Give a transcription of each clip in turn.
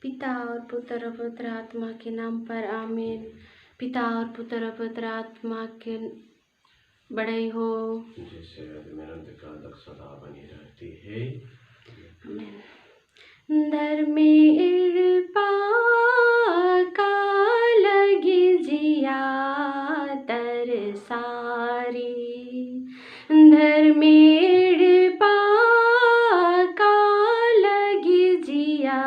पिता और पुत्र और पवित्र आत्मा के नाम पर आमीन। पिता और पुत्र और पवित्र आत्मा के बड़े हो, जैसे अनंत काल तक सदा बनी रहती है। आमीन। धर्मेर पाका लगी जिया तरसारी, धर्मेर पाका लगी जिया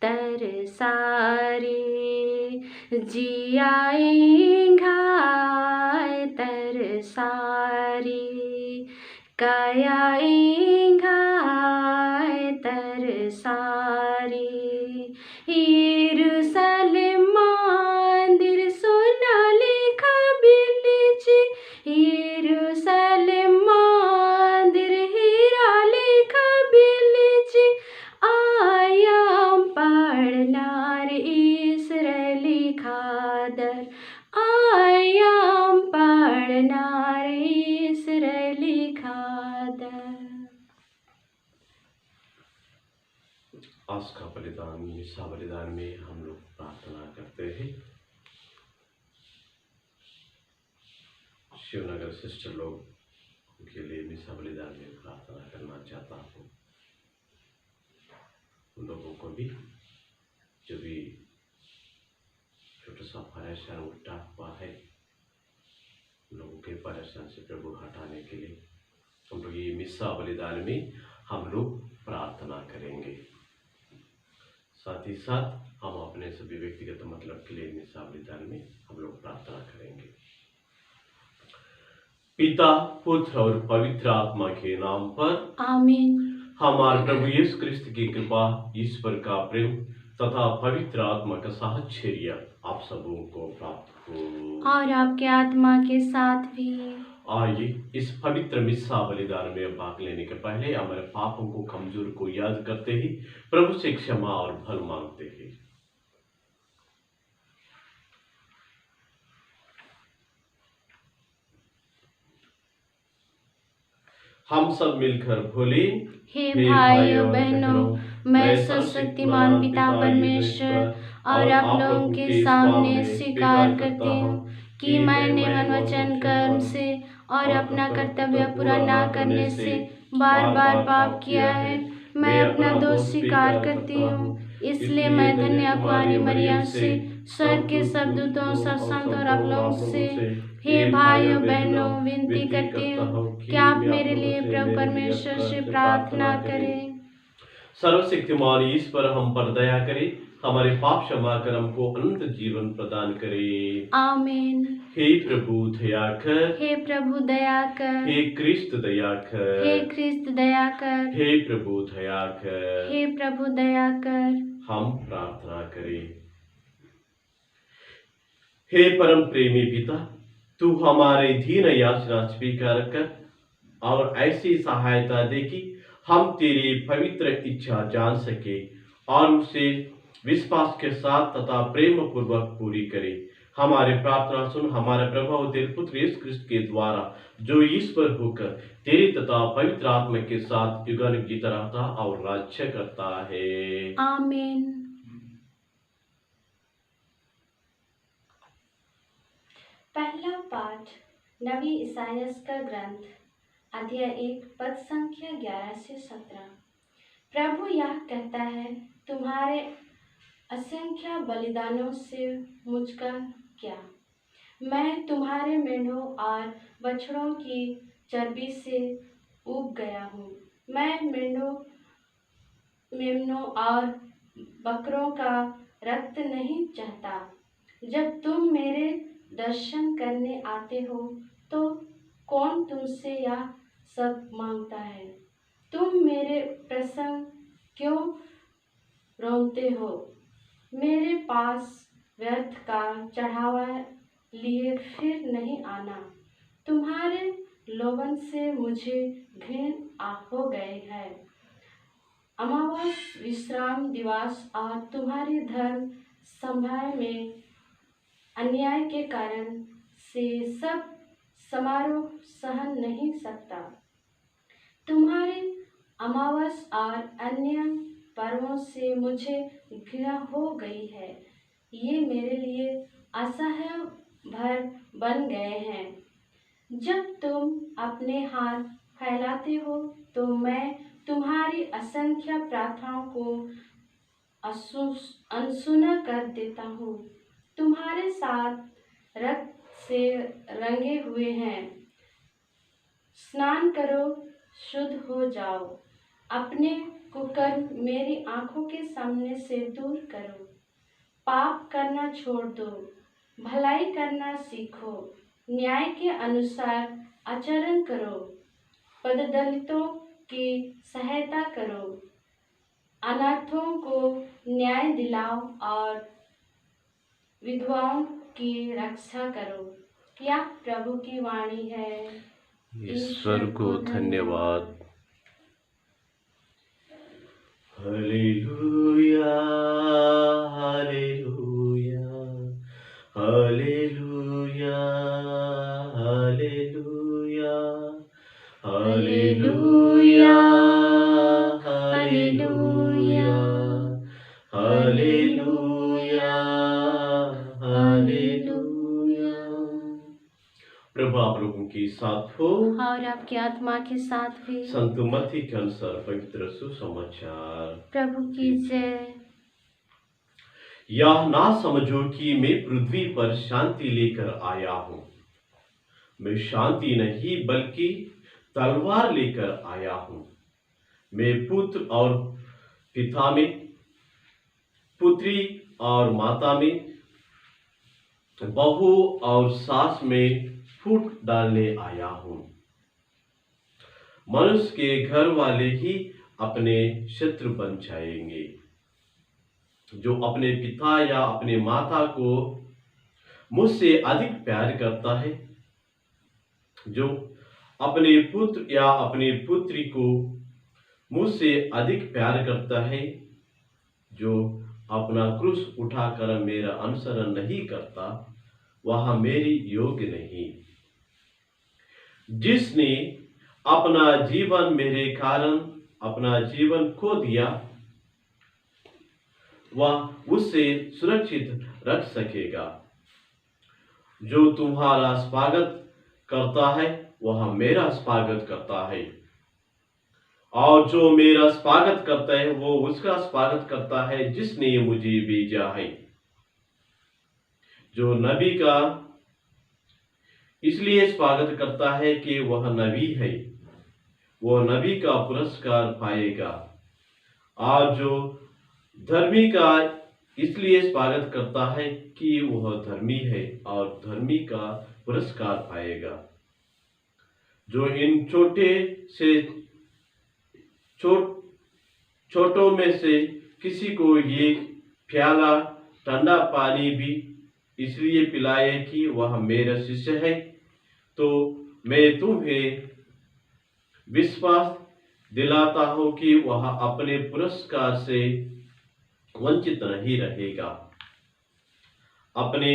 तरसारी, जियाई घाय तरसारी, कायाई घाय तरसारी। यरूशलेम मंदिर सोनालिका बिलिची, यरूशलेम मंदिर हीरा लेखा बिलिची, आयाम पढ़नार इस्राएली खादर, आयाम पढ़नार इस्राएली खादर। आज का बलिदान मिसा बलिदान में हम लोग प्रार्थना करते हैं। शिवनगर सिस्टर लोग के लिए मिसा बलिदान में प्रार्थना करना चाहता हूँ। उन लोगों को भी जो भी छोटा सा परेशान उठा हुआ है, उन लोगों के परेशान से प्रभु हटाने के लिए हम लोग ये मिसा बलिदान में हम लोग प्रार्थना करेंगे। साथ ही साथ हम अपने सभी व्यक्तिगत मतलब के लिए मिसा बलिदान में हम लोग प्रार्थना करेंगे। पिता, पुत्र और पवित्र आत्मा के नाम पर आमीन। हमारे प्रभु यीशु क्रिस्त की कृपा, ईश्वर का प्रेम तथा पवित्र आत्मा का साहचर्य आप सबों को प्राप्त हो और आपके आत्मा के साथ भी। आइए इस पवित्र मिसा बलिदान में भाग लेने के पहले हमारे पापों को, कमजोर को याद करते ही प्रभु से क्षमा और भल मांगते हैं। हम सब मिलकर बोले, हे भाइयों बहनों, मैं सर्वशक्तिमान पिता परमेश्वर और आप लोगों के सामने स्वीकार करती हूँ कि मैंने मन वचन कर्म से और अपना कर्तव्य पूरा ना करने से बार बार पाप किया है। मैं अपना दोष स्वीकार करती हूँ। इसलिए मैं धन्य कुंवारी मरियम से, स्वर्ग के सब दूतों, सब संत और आप लोगों से, हे भाइयों बहनों, विनती करती हूँ कि आप मेरे लिए प्रभु परमेश्वर से प्रार्थना करें। सर्वशक्तिमान ईश्वर हम पर दया करे, हमारे पाप क्षमा कर हमको अनंत जीवन प्रदान करे। आमीन। हे प्रभु दया कर, हे प्रभु दया कर, हे क्रिस्त दया कर, हे क्रिस्त दया कर, हे प्रभु दया कर, हे प्रभु दया कर। हम प्रार्थना करें। हे परम प्रेमी पिता, तू हमारे दीन याचना स्वीकार कर और ऐसी सहायता दे कि हम तेरी पवित्र इच्छा जान सके और उसे विश्वास के साथ तथा प्रेम पूर्वक पूरी करें। हमारे प्रार्थना सुन, हमारे प्रभु और तेरे पुत्र यीशु क्रिस्त के द्वारा, जो ईश्वर होकर तेरी तथा पवित्र आत्मा के साथ युगानुग जीता रहता और राज्य करता है। आमीन। पहला पाठ नबी इसायास का ग्रंथ, अध्याय 1, पद संख्या 11 से 17। प्रभु यह कहता है, तुम्हारे असंख्य बलिदानों से मुझका क्या? मैं तुम्हारे मेढ़ों और बछड़ों की चर्बी से ऊब गया हूँ। मैं मेमनों और बकरों का रक्त नहीं चाहता। जब तुम मेरे दर्शन करने आते हो तो कौन तुमसे यह सब मांगता है? तुम मेरे प्रसंग क्यों रोते हो? मेरे पास व्यर्थ का चढ़ावा लिए फिर नहीं आना। तुम्हारे लोभन से मुझे घृणा हो गई है। अमावस, विश्राम दिवस और तुम्हारी धर्म सभा में अन्याय के कारण से सब समारोह सहन नहीं सकता। तुम्हारे अमावस और अन्य पर्वों से मुझे घृणा हो गई है। ये मेरे लिए असह्य भर बन गए हैं। जब तुम अपने हाथ फैलाते हो तो मैं तुम्हारी असंख्य प्रार्थनाओं को अनसुना कर देता हूँ। तुम्हारे साथ रक्त से रंगे हुए हैं। स्नान करो, शुद्ध हो जाओ। अपने कुकर्म मेरी आंखों के सामने से दूर करो। पाप करना छोड़ दो, भलाई करना सीखो। न्याय के अनुसार आचरण करो। पददलितों की सहायता करो। अनाथों को न्याय दिलाओ और विधवाओं की रक्षा करो। यह प्रभु की वाणी है। ईश्वर को धन्यवाद। Hallelujah, hallelujah, hallelujah, hallelujah, hallelujah, hallelujah, hallelujah, hallelujah. प्रभु आप लोगों के साथ हो और आपकी आत्मा के साथ भी। संत मत्ती के अनुसार पवित्र सुसमाचार। प्रभु की जय। यह ना समझो कि मैं पृथ्वी पर शांति लेकर आया हूँ। मैं शांति नहीं बल्कि तलवार लेकर आया हूँ। मैं पुत्र और पिता में, पुत्री और माता में, बहू और सास में फूट डालने आया हूँ। मनुष्य के घर वाले ही अपने शत्रु बन जाएंगे। जो अपने पिता या अपने माता को मुझसे अधिक प्यार करता है, जो अपने पुत्र या अपनी पुत्री को मुझसे अधिक प्यार करता है, जो अपना क्रूस उठाकर मेरा अनुसरण नहीं करता, वह मेरी योग्य नहीं। जिसने अपना जीवन मेरे कारण अपना जीवन खो दिया, वह उससे सुरक्षित रख सकेगा। जो तुम्हारा स्वागत करता है वह मेरा स्वागत करता है, और जो मेरा स्वागत करता है वो उसका स्वागत करता है जिसने मुझे भेजा है। जो नबी का इसलिए स्वागत करता है कि वह नबी है, वो नबी का पुरस्कार पाएगा। और जो धर्मी का इसलिए स्वागत करता है कि वह धर्मी है और धर्मी का पुरस्कार पाएगा। जो इन छोटों में से किसी को ये प्याला ठंडा पानी भी इसलिए पिलाए कि वह मेरा शिष्य है, तो मैं तुम्हें विश्वास दिलाता हूं कि वह अपने पुरस्कार से वंचित नहीं रहेगा। अपने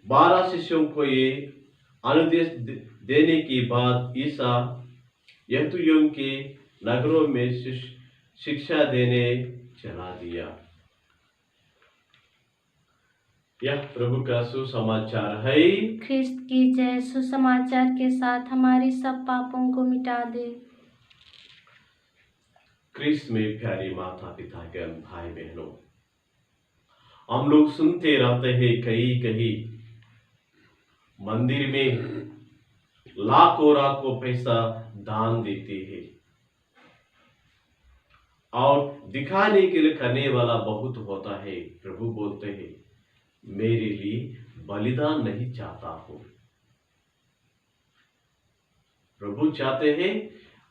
12 शिष्यों को ये अनुदेश देने के बाद ईसा यहूदियों के नगरों में शिक्षा देने चला दिया। यह प्रभु का सुसमाचार है। ख्रिस्त की जय। सुसमाचार के साथ हमारे सब पापों को मिटा दे। ख्रिस्त में प्यारी माता पिता के भाई बहनों, हम लोग सुनते रहते हैं कहीं मंदिर में लाखों पैसा दान देते हैं और दिखाने के लिए करने वाला बहुत होता है। प्रभु बोलते हैं मेरे लिए बलिदान नहीं चाहता हूं। प्रभु चाहते हैं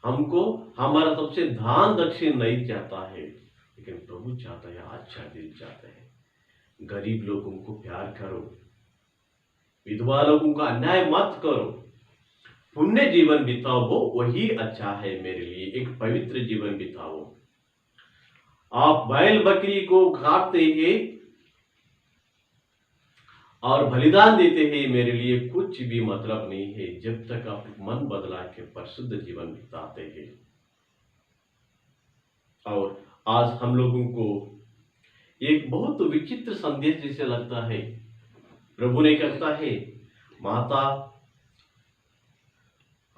हमको हमारा सबसे दान दक्षिण नहीं चाहता है, लेकिन प्रभु चाहता है अच्छा दिल चाहता है। गरीब लोगों को प्यार करो, विधवा लोगों का अन्याय मत करो, पुण्य जीवन बिताओ, वो वही अच्छा है मेरे लिए। एक पवित्र जीवन बिताओ। आप बैल बकरी को काटते हैं और बलिदान देते हैं, मेरे लिए कुछ भी मतलब नहीं है जब तक आप मन बदला के परिशुद्ध जीवन बिताते हैं और आज हम लोगों को एक बहुत विचित्र संदेश जैसे लगता है। प्रभु ने कहता है, माता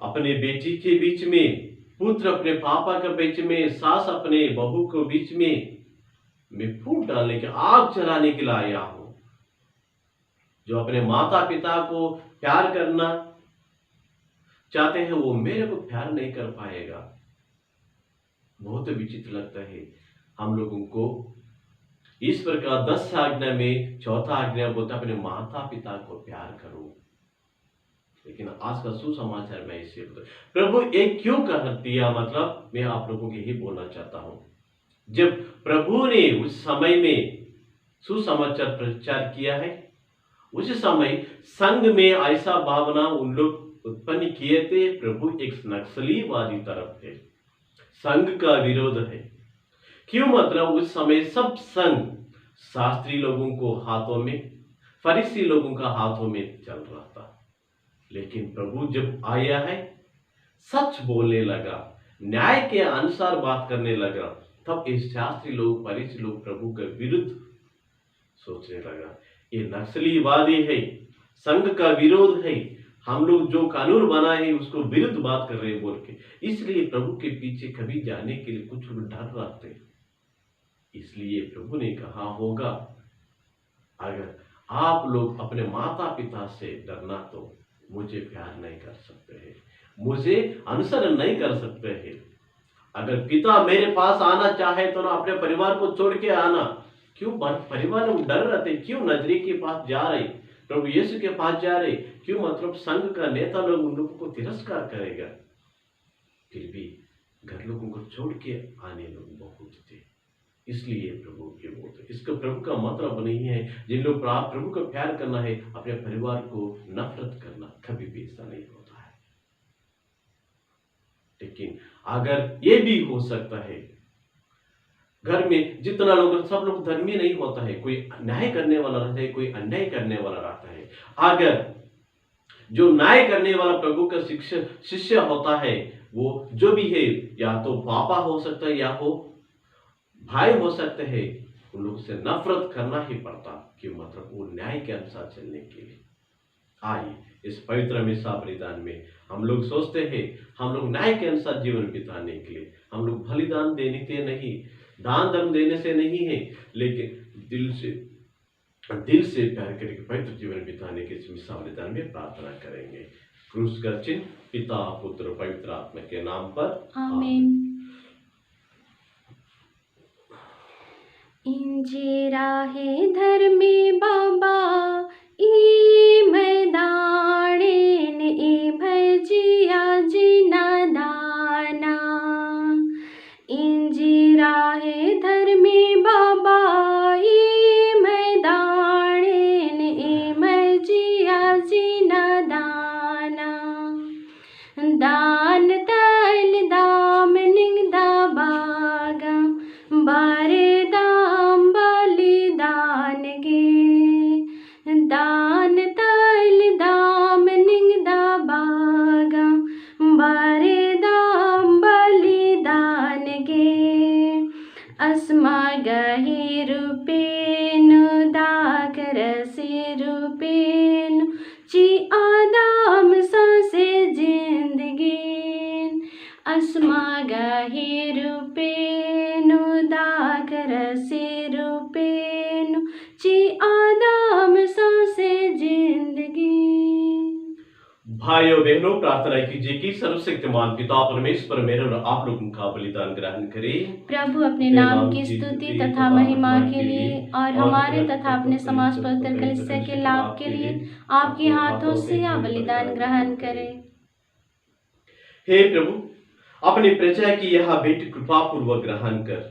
अपने बेटी के बीच में, पुत्र अपने पापा के बीच में, सास अपने बहू के बीच में मैं फूट डालने के, आग जलाने के लिए आया हूं। जो अपने माता पिता को प्यार करना चाहते हैं वो मेरे को प्यार नहीं कर पाएगा। बहुत विचित्र लगता है। हम लोगों को इस प्रकार 10 आज्ञा में चौथा आज्ञा बोलता अपने माता पिता को प्यार करो। लेकिन आज का सुसमाचार में इससे प्रभु एक क्यों कह दिया, मतलब मैं आप लोगों को यही बोलना चाहता हूं। जब प्रभु ने उस समय में सुसमाचार प्रचार किया है, उस समय संघ में ऐसा भावना उन लोग उत्पन्न किए थे, प्रभु एक नक्सलीवादी तरफ थे, संघ का विरोध है। क्यों, मतलब उस समय सब संघ शास्त्री लोगों को हाथों में, फरीसी लोगों का हाथों में चल रहा था। लेकिन प्रभु जब आया है, सच बोलने लगा, न्याय के अनुसार बात करने लगा, तब इस शास्त्री लोग, फरीसी लोग प्रभु के विरुद्ध सोचने लगा। ये नक्सलीवादी है, संघ का विरोध है, हम लोग जो कानून बना है उसको विरुद्ध बात कर रहे हैं बोल के। इसलिए प्रभु के पीछे कभी जाने के लिए कुछ डर रखते। इसलिए प्रभु ने कहा होगा, अगर आप लोग अपने माता पिता से डरना तो मुझे प्यार नहीं कर सकते हैं, मुझे अनुसरण नहीं कर सकते हैं। अगर पिता मेरे पास आना चाहे तो ना अपने परिवार को छोड़ के आना। क्यों परिवार लोग डर रहे थे, क्यों नजरी के पास जा रहे, प्रभु यीशु के पास जा रहे, क्यों, मतलब संघ का नेता लोग उन लोगों को तिरस्कार करेगा। फिर भी घर लोगों को छोड़ के आने लोग बहुत थे। इसलिए प्रभु के बोलते, इसका प्रभु का मतलब नहीं है जिन लोग प्रभु का प्यार करना है अपने परिवार को नफरत करना, कभी भी ऐसा नहीं होता है। लेकिन अगर ये भी हो सकता है, घर में जितना लोग, सब लोग धर्मी नहीं होता है, कोई न्याय करने वाला रहता है, कोई अन्याय करने वाला रहता है। अगर जो न्याय करने वाला प्रभु का शिष्य होता है, वो जो भी है, या तो पापा हो सकता है या हो भाई हो सकते हैं, उन लोग से नफरत करना ही पड़ता, क्यों, मतलब वो न्याय के अनुसार चलने के लिए। आइए इस पवित्र मिसा बलिदान में हम लोग सोचते हैं हम लोग न्याय के अनुसार जीवन बिताने के लिए, हम लोग बलिदान देने के नहीं, दान धर्म देने से नहीं है, लेकिन दिल से प्यार करके पवित्र जीवन बिताने के इस मिसा बलिदान में प्रार्थना करेंगे। क्रूस का चिन्ह पिता पुत्र पवित्र आत्मा के नाम पर आमीन। इंजीरा है धर्मी बाबा ई मैदाने ई भजिया जिना दाना। इंजीरा है धर्मी बाबा ई मैदाने ई भजिया जिना दाना। दान तैल दाम निंदा बागम बारे बलिदान गे। दान तैल दाम निंदा बागम बारे दाम बलिदान गे। अस्मा गही रूपेनु दाग रसी रूपेनु ची आदाम सांसे जिंदगी। अस्मा गही रूपेनु दाग रसी रूपेनु ची आदाम सांसे जिंदगी। भाइयों बहनों, प्रार्थना कीजिए कि सर्वशक्तिमान पिता परमेश्वर मेरे और आप लोगों का बलिदान ग्रहण करे। प्रभु अपने नाम की स्तुति तथा महिमा के लिए और हमारे तथा अपने समाज पवित्र कलीसिया के लाभ के लिए आपके हाथों से यह बलिदान ग्रहण करे। हे प्रभु, अपनी प्रजा की यह भेंट कृपा पूर्वक ग्रहण कर,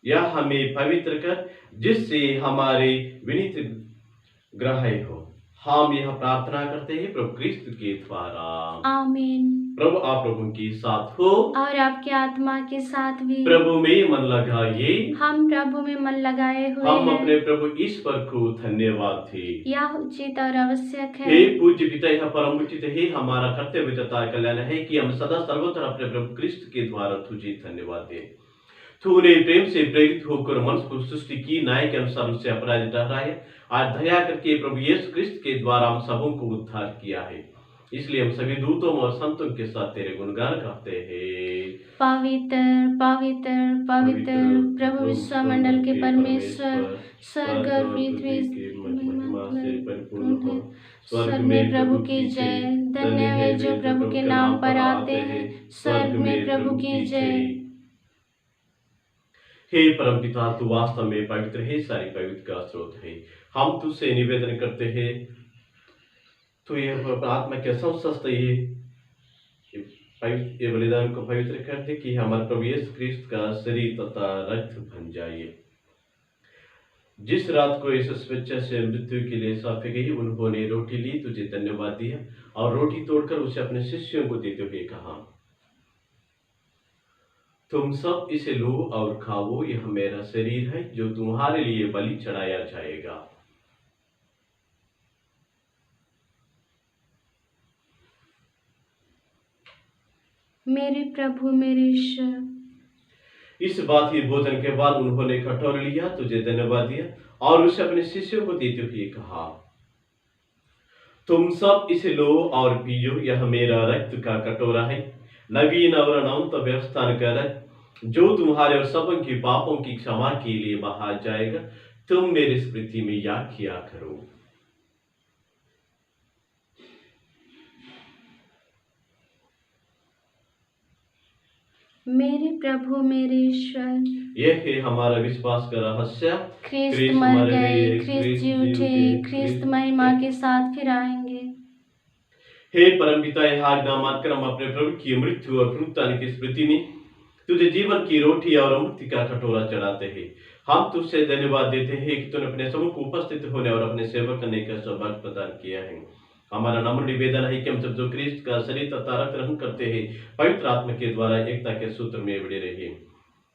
यह हमें पवित्र कर, जिससे हमारे विनीत ग्रहण हो। हम यह प्रार्थना करते हैं प्रभु क्रिस्त के द्वारा, आमीन। प्रभु आप लोगों के साथ हो और आपके आत्मा के साथ भी। प्रभु में मन लगाइए, हम प्रभु में मन लगाए हुए हम हैं। अपने प्रभु ईश्वर को धन्यवाद थे। यह उचित और आवश्यक है। हे पूज्य पिता, यह परम उचित है, हमारा कर्तव्य तथा कल्याण है कि हम सदा सर्वत्र अपने प्रभु क्रिस्त के द्वारा तुझे धन्यवाद दें। तूने प्रेम से प्रेरित होकर मनुष्य को सृष्टि की, न्याय के अनुसार उसे अपराधी ठहराया। आज दया करके प्रभु यीशु क्रिस्त के द्वारा हम सबों को उद्धार किया है, इसलिए हम सभी दूतों और संतों के साथ तेरे गुणगान करते हैं। पवित्र पवित्र पवित्र प्रभु विश्वमंडल के परमेश्वर, स्वर्ग और पृथ्वी महिमा से परिपूर्ण हो। स्वर्ग में प्रभु की जय। धन्य है जो प्रभु के नाम पर आते हैं। स्वर्ग में प्रभु की जय। हे परमपिता, तू वास्तव में पवित्र है, सारी पवित्र का स्रोत है। हम तुझसे निवेदन करते हैं, तू ये आत्मा के समस्त ये बलिदान को पवित्र कर दे कि हमारे प्रभु यीशु क्रिस्त का शरीर तथा रक्त बन जाए। जिस रात को यीशु स्वेच्छा से मृत्यु के लिए सौंपी गई, उन्होंने रोटी ली, तुझे धन्यवाद दिया और रोटी तोड़कर उसे अपने शिष्यों को देते हुए कहा, तुम सब इसे लो और खाओ, यह मेरा शरीर है जो तुम्हारे लिए बलि चढ़ाया जाएगा। मेरे प्रभु मेरे ईश्वर। इस बात के भोजन के बाद उन्होंने कटोरा लिया, तुझे धन्यवाद दिया और उसे अपने शिष्यों को देते हुए कहा, तुम सब इसे लो और पियो, यह मेरा रक्त का कटोरा है, नवीन और अनंत व्यवस्था का रक्त, जो तुम्हारे और सबों की पापों की क्षमा के लिए बहा जाएगा। तुम मेरी स्मृति में याद किया करो। मेरे प्रभु मेरे ईश्वर। यह है हमारा विश्वास का रहस्य, ख्रिस्त मर गए, ख्रिस्त जी उठे, ख्रिस्त महिमा के साथ फिर आएंगे। हे परमपिता, यह आज्ञा मानकर हम अपने प्रभु की मृत्यु और पुनरुत्थान की स्मृति में तुझे जीवन की रोटी और मुक्ति का कटोरा चढ़ाते हैं। हम तुझसे धन्यवाद देते हैं कि तूने अपने समूह को उपस्थित होने और अपने सेवा करने का सौभाग्य प्रदान किया है। हमारा नम्र निवेदन है कि हम सब जो क्रिस्त का शरीर तथा रक्त ग्रहण करते हैं, पवित्र आत्मा के द्वारा एकता के सूत्र में बड़े रहे।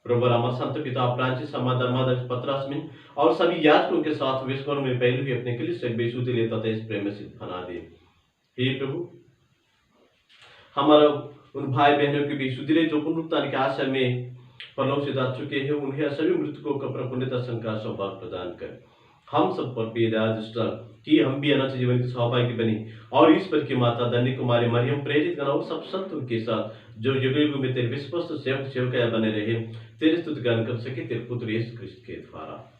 प्रभु हमारे संत पिता फ्रांसिस, हमारे पतरस में और सभी याजकों के साथ विश्व में पहले भी अपने कलीसिया बेसुधी लेता था, इस प्रेम में सिद्ध बना दे। हे प्रभु, हमारा उन भाई बहनों की भी सुधीरे जो पुनरुत्थान के आशा में परलोक से जा चुके हैं, उन्हें सभी मृतकों का पुण्य दर्शन का सौभाग्य प्रदान कर हम सब पर कि हम भी अनंत जीवन के सौभाग्य बने और ईश्वर की माता धन्य कुमारी मरियम, प्रेरित गण और सब संतों के साथ जो युग युग में तेरे विश्वस्त सेवक सेवकाया बने रहे, तेरे स्तुति गान कर सके तेरे पुत्र यीशु क्रिस्त के द्वारा।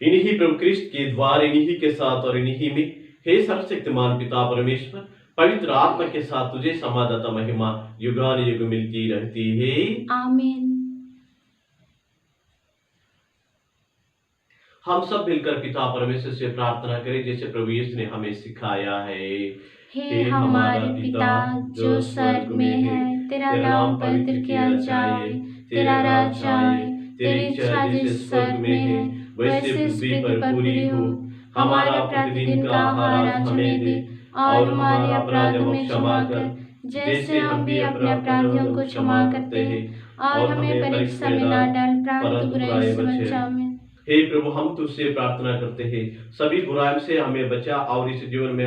इन्हीं प्रभु क्रिस्त के द्वारा, इन्हीं के साथ और इन्हीं में, हे सर्वशक्तिमान पिता परमेश्वर, पवित्र आत्मा के साथ तुझे समादाता महिमा युगान युग मिलती रहती है। आमीन। हम सब मिलकर पिता परमेश्वर से प्रार्थना करें जैसे प्रभु यीशु ने हमें सिखाया है। हे हमारे पिता जो स्वर्ग में है, तेरा नाम पवित्र किया जाए, तेरा राज्य आए, तेरी इच्छा जिस स्वर्ग में है वैसे पृथ्वी पर पूरी हो। हमारा प्रतिदिन का आहार आज हमें दे और हमारे अपराधों में क्षमा कर, जैसे हम भी अपने अपराधियों को क्षमा करते हैं, और हमें परीक्षा में न डाल, परंतु बुराई से बचा। हे प्रभु, हम तुझसे प्रार्थना करते हैं, सभी बुराई से हमें बचा और इस जीवन में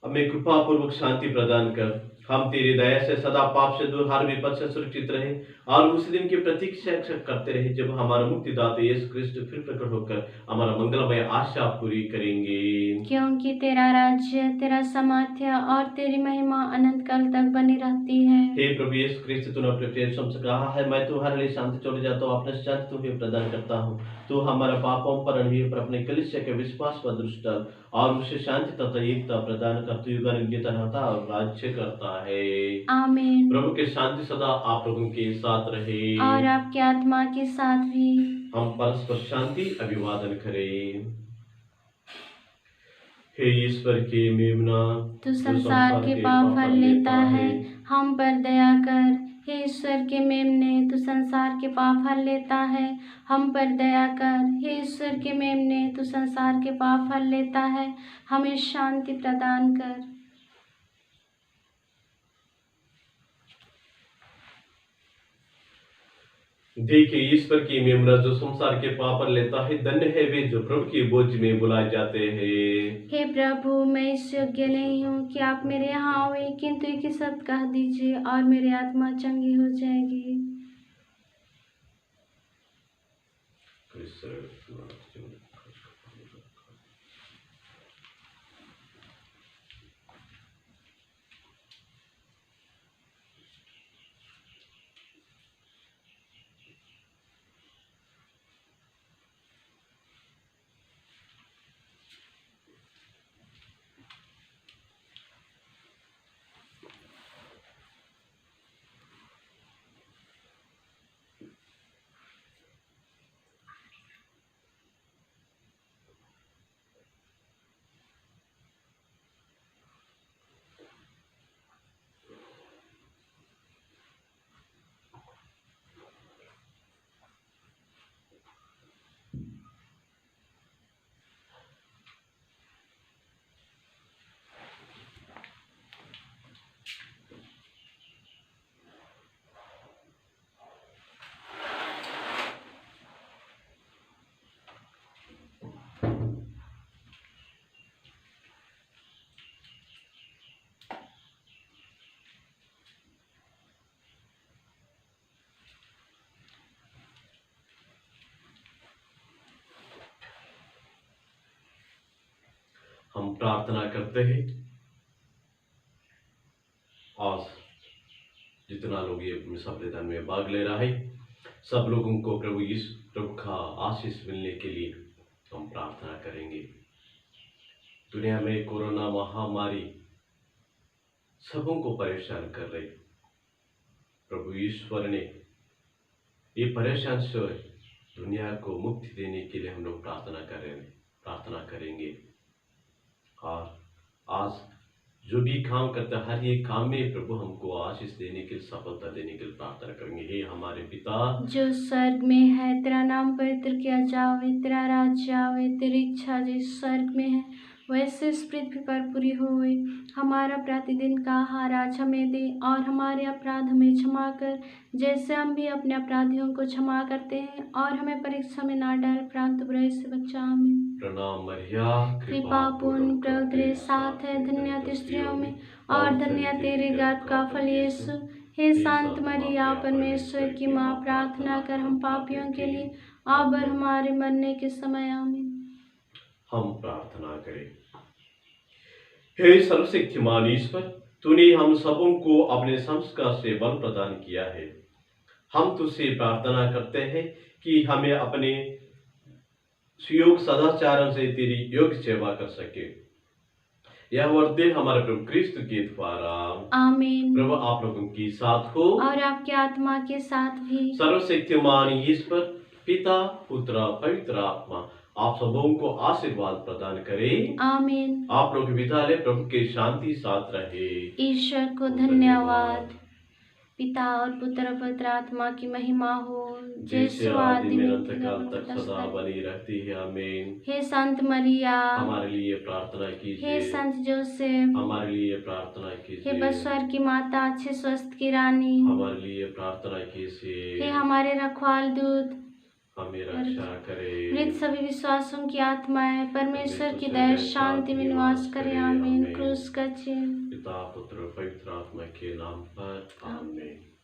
हमें कृपा पूर्वक शांति प्रदान कर। हम तेरी दया से सदा पाप से दूर, हर विपद से सुरक्षित रहे और उस दिन की प्रतीक्षा करते रहे जब हमारा मुक्तिदाता यीशु क्रिस्त फिर प्रकट होकर हमारा मंगलमय आशा पूरी करेंगे। क्योंकि तेरा राज्य, तेरा सामर्थ्य और तेरी महिमा अनंत काल तक बनी रहती है। हे प्रभु यीशु क्रिस्त, तूने अपने प्रिय से कहा है, मैं तुम्हारे लिए शांति छोड़ जाता हूँ, अपने शांति तुम्हें प्रदान करता हूँ। तू हमारा पापों पर नहीं पर अपने कलीसिया के विश्वास पर दृष्टि डाल और उसे शांति तथा एकता प्रदान कर, तू युगानुयुग रहता और राज्य करता है। आमीन। प्रभु की शांति सदा आप लोगों के साथ रहे और आपकी आत्मा के साथ भी। हम परस्पर शांति अभिवादन करें। हे ईश्वर के मेमना, तू संसार के पाप हर लेता है, हम पर दया कर। हे ईश्वर के मेमने, तू संसार के पाप हर लेता है, हम पर दया कर। हे ईश्वर के मेमने, तू संसार के पाप हर लेता है, हमें शांति प्रदान कर। देखिए ईश्वर की मेमना जो संसार के पाप पर लेता है, धन्य है वे जो प्रभु की बोझ में बुलाए जाते हैं। हे प्रभु, मैं इस योग्य नहीं हूँ कि आप मेरे यहाँ आवे, किंतु एक ही शब्द कह दीजिए और मेरी आत्मा चंगी हो जाएगी। हम प्रार्थना करते हैं। आज जितना लोग ये सप्ताह में भाग ले रहा है, सब लोगों को प्रभु का आशीष मिलने के लिए हम प्रार्थना करेंगे। दुनिया में कोरोना महामारी सबों को परेशान कर रही, प्रभु ईश्वर ने ये परेशान से दुनिया को मुक्ति देने के लिए हम लोग प्रार्थना करेंगे। और आज जो भी काम करता है, हर एक काम में प्रभु हमको आशीष देने के लिए, सफलता देने के लिए प्रार्थना करेंगे। हे हमारे पिता जो स्वर्ग में है, तेरा नाम पवित्र किया जावे, तेरा राज्य आवे, तेरी इच्छा जिस स्वर्ग में है वैसे इस पृथ्वी पर पूरी होवे। हमारा प्रतिदिन का आहार आज हमें दे, और हमारे अपराध हमें क्षमा कर, जैसे हम भी अपने अपराधियों को क्षमा करते हैं, और हमें परीक्षा में ना डाल, परंतु बुराई से बचा। आमीन। प्रणाम मरिया, कृपा पूर्ण प्रभु तेरे साथ है, धन्य तू स्त्रियों में और धन्य तेरे गर्भ का फल यीशु। हे शांत मरिया, परमेश्वर की माँ, प्रार्थना कर हम पापियों के लिए, अब और हमारे मरने के समय। आमीन। हम प्रार्थना करें। हे सर्वशक्तिमान ईश्वर, तूने हम सबों को अपने संस्कार से बल प्रदान किया है। हम तुझसे प्रार्थना करते हैं कि हमें अपने सुयोग सदाचारों से तेरी योग्य सेवा कर सके। यह वरदान हमारे प्रभु क्रिस्त के द्वारा। आमीन। प्रभु आप लोगों के साथ हो और आपके आत्मा के साथ भी। सर्वशक्तिमान ईश्वर पिता, पुत्र, पवित्र आत्मा आप सबों को आशीर्वाद प्रदान करे। आमीन। आप लोग विद्यालय प्रभु के शांति साथ रहे। ईश्वर को धन्यवाद। पिता और पुत्र और पवित्र आत्मा की महिमा हो, जैसे आदि में अनंत काल तक सदा बनी रहती है। आमीन। हे संत मरिया, हमारे लिए प्रार्थना कीजिए। हे संत जोसेफ, हमारे लिए प्रार्थना कीजिए। हे बसवर की माता, अच्छे स्वस्थ की रानी, हमारे लिए प्रार्थना कीजिए। हे हमारे रखवाल दूत, हमें रक्षा करे। मृत सभी विश्वासों की आत्माएं परमेश्वर की दया शांति में निवास करे। आमीन। क्रूस का चिन्ह। पिता, पुत्र, पवित्र आत्मा के नाम पर। आमीन।